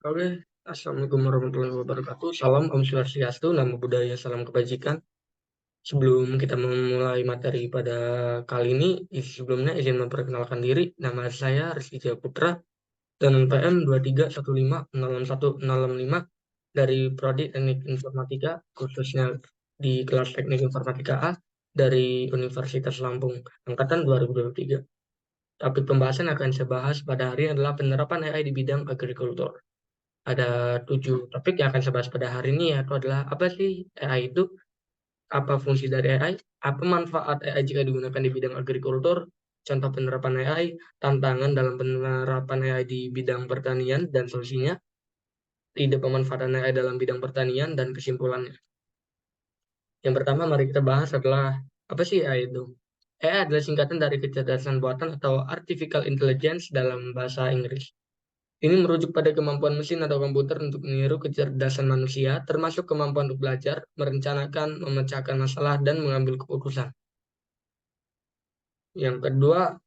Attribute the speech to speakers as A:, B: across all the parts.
A: Oke, Assalamualaikum warahmatullahi wabarakatuh. Salam Om Swastiastu, Namo Buddhaya, salam kebajikan. Sebelum kita memulai materi pada kali ini, sebelumnya izin memperkenalkan diri. Nama saya Rizky Putra dan NPM 231506165 dari Prodi Teknik Informatika, khususnya di kelas Teknik Informatika A dari Universitas Lampung, Angkatan 2023. Topik pembahasan yang akan saya bahas pada hari ini adalah penerapan AI di bidang agrikultur. Ada 7 topik yang akan saya bahas pada hari ini, yaitu adalah apa sih AI itu, apa fungsi dari AI, apa manfaat AI jika digunakan di bidang agrikultur, contoh penerapan AI, tantangan dalam penerapan AI di bidang pertanian dan solusinya, ide pemanfaatan AI dalam bidang pertanian dan kesimpulannya. Yang pertama mari kita bahas adalah apa sih AI itu? AI adalah singkatan dari kecerdasan buatan atau artificial intelligence dalam bahasa Inggris. Ini merujuk pada kemampuan mesin atau komputer untuk meniru kecerdasan manusia, termasuk kemampuan untuk belajar, merencanakan, memecahkan masalah, dan mengambil keputusan. Yang kedua,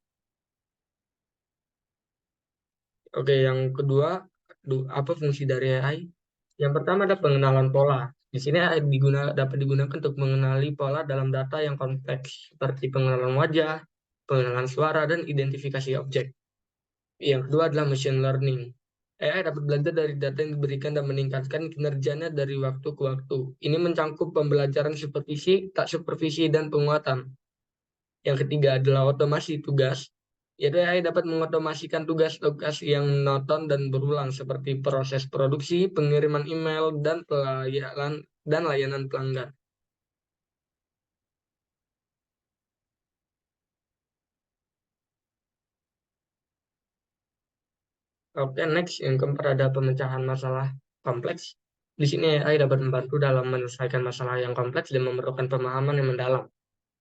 A: apa fungsi dari AI? Yang pertama ada pengenalan pola. Di sini AI dapat digunakan untuk mengenali pola dalam data yang kompleks, seperti pengenalan wajah, pengenalan suara, dan identifikasi objek. Yang kedua adalah machine learning. AI dapat belajar dari data yang diberikan dan meningkatkan kinerjanya dari waktu ke waktu. Ini mencakup pembelajaran supervisi, tak supervisi, dan penguatan. Yang ketiga adalah otomasi tugas. Yaitu AI dapat mengotomasikan tugas-tugas yang monoton dan berulang seperti proses produksi, pengiriman email, dan layanan pelanggan. Oke, next yang keempat ada pemecahan masalah kompleks. Di sini AI dapat membantu dalam menyelesaikan masalah yang kompleks dan memerlukan pemahaman yang mendalam,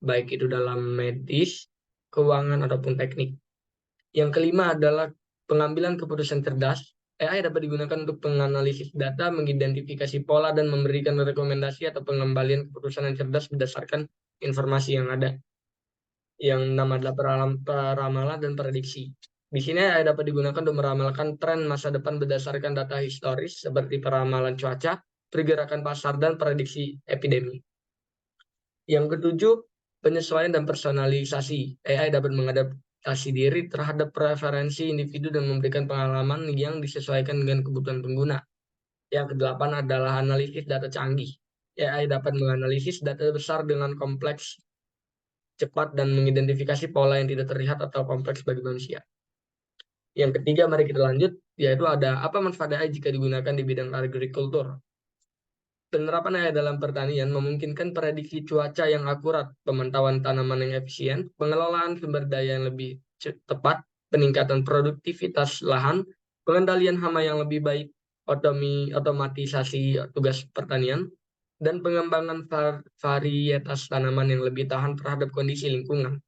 A: baik itu dalam medis, keuangan, ataupun teknik. Yang kelima adalah pengambilan keputusan cerdas. AI dapat digunakan untuk menganalisis data, mengidentifikasi pola, dan memberikan rekomendasi atau pengembalian keputusan yang cerdas berdasarkan informasi yang ada. Yang nama adalah peramalan dan prediksi. Di sini AI dapat digunakan untuk meramalkan tren masa depan berdasarkan data historis seperti peramalan cuaca, pergerakan pasar, dan prediksi epidemi. Yang ketujuh, penyesuaian dan personalisasi. AI dapat mengadaptasi diri terhadap preferensi individu dan memberikan pengalaman yang disesuaikan dengan kebutuhan pengguna. Yang kedelapan adalah analisis data canggih. AI dapat menganalisis data besar dengan kompleks, cepat, dan mengidentifikasi pola yang tidak terlihat atau kompleks bagi manusia. Yang ketiga, mari kita lanjut, yaitu ada apa manfaat AI jika digunakan di bidang agrikultur. Penerapan AI dalam pertanian memungkinkan prediksi cuaca yang akurat, pemantauan tanaman yang efisien, pengelolaan sumber daya yang lebih tepat, peningkatan produktivitas lahan, pengendalian hama yang lebih baik, otomatisasi tugas pertanian, dan pengembangan varietas tanaman yang lebih tahan terhadap kondisi lingkungan.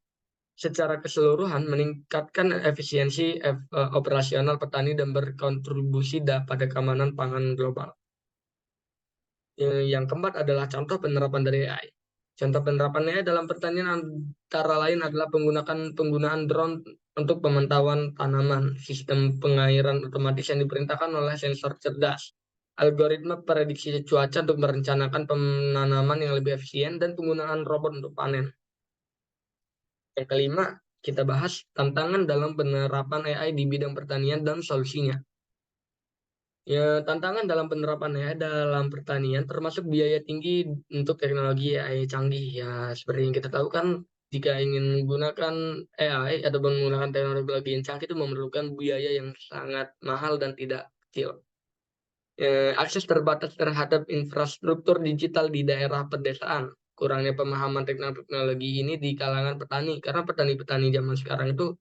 A: Secara keseluruhan meningkatkan efisiensi operasional petani dan berkontribusi pada keamanan pangan global. Yang keempat adalah contoh penerapan dari AI. Contoh penerapan AI dalam pertanian antara lain adalah penggunaan drone untuk pemantauan tanaman, sistem pengairan otomatis yang diperintahkan oleh sensor cerdas, algoritma prediksi cuaca untuk merencanakan penanaman yang lebih efisien, dan penggunaan robot untuk panen. Yang kelima, kita bahas tantangan dalam penerapan AI di bidang pertanian dan solusinya. Ya, tantangan dalam penerapan AI dalam pertanian termasuk biaya tinggi untuk teknologi AI canggih. Ya, seperti yang kita tahu kan, jika ingin menggunakan AI atau menggunakan teknologi yang canggih itu memerlukan biaya yang sangat mahal dan tidak kecil. Akses terbatas terhadap infrastruktur digital di daerah pedesaan. Kurangnya pemahaman teknologi ini di kalangan petani, karena petani-petani zaman sekarang itu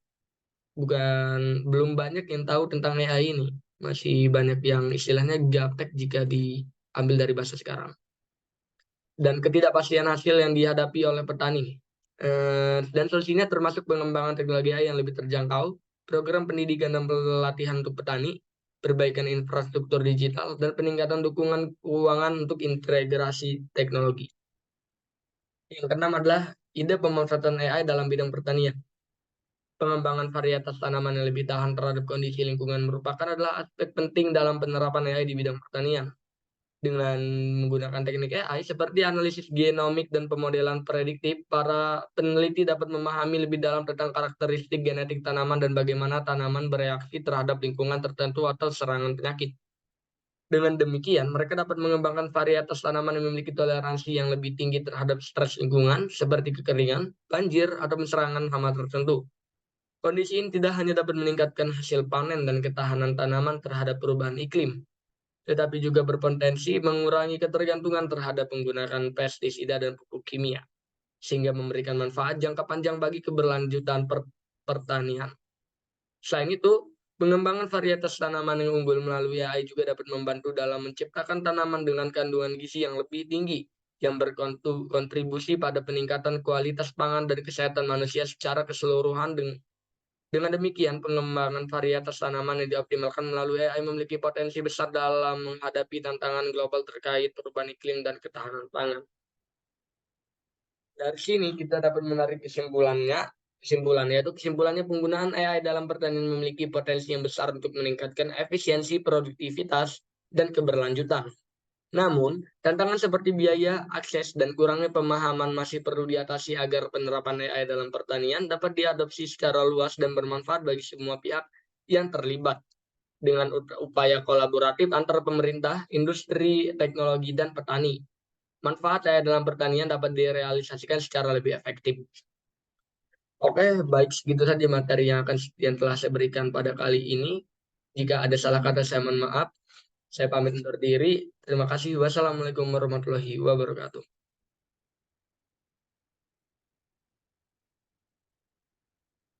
A: belum banyak yang tahu tentang AI ini. Masih banyak yang istilahnya gaptek jika diambil dari bahasa sekarang. Dan ketidakpastian hasil yang dihadapi oleh petani. Dan solusinya termasuk pengembangan teknologi AI yang lebih terjangkau, program pendidikan dan pelatihan untuk petani, perbaikan infrastruktur digital, dan peningkatan dukungan keuangan untuk integrasi teknologi. Yang keenam adalah ide pemanfaatan AI dalam bidang pertanian. Pengembangan varietas tanaman yang lebih tahan terhadap kondisi lingkungan merupakan adalah aspek penting dalam penerapan AI di bidang pertanian. Dengan menggunakan teknik AI seperti analisis genomik dan pemodelan prediktif, para peneliti dapat memahami lebih dalam tentang karakteristik genetik tanaman dan bagaimana tanaman bereaksi terhadap lingkungan tertentu atau serangan penyakit. Dengan demikian, mereka dapat mengembangkan varietas tanaman yang memiliki toleransi yang lebih tinggi terhadap stres lingkungan, seperti kekeringan, banjir, atau serangan hama tertentu. Kondisi ini tidak hanya dapat meningkatkan hasil panen dan ketahanan tanaman terhadap perubahan iklim, tetapi juga berpotensi mengurangi ketergantungan terhadap penggunaan pestisida dan pupuk kimia, sehingga memberikan manfaat jangka panjang bagi keberlanjutan pertanian. Selain itu, pengembangan varietas tanaman yang unggul melalui AI juga dapat membantu dalam menciptakan tanaman dengan kandungan gizi yang lebih tinggi, yang berkontribusi pada peningkatan kualitas pangan dan kesehatan manusia secara keseluruhan. Dengan demikian, pengembangan varietas tanaman yang dioptimalkan melalui AI memiliki potensi besar dalam menghadapi tantangan global terkait perubahan iklim dan ketahanan pangan. Dari sini kita dapat menarik kesimpulannya penggunaan AI dalam pertanian memiliki potensi yang besar untuk meningkatkan efisiensi, produktivitas, dan keberlanjutan. Namun, tantangan seperti biaya, akses, dan kurangnya pemahaman masih perlu diatasi agar penerapan AI dalam pertanian dapat diadopsi secara luas dan bermanfaat bagi semua pihak yang terlibat. Dengan upaya kolaboratif antara pemerintah, industri, teknologi, dan petani, manfaat AI dalam pertanian dapat direalisasikan secara lebih efektif. Oke, baik, segitu saja materi yang telah saya berikan pada kali ini. Jika ada salah kata, saya mohon maaf. Saya pamit undur diri. Terima kasih. Wassalamualaikum warahmatullahi wabarakatuh.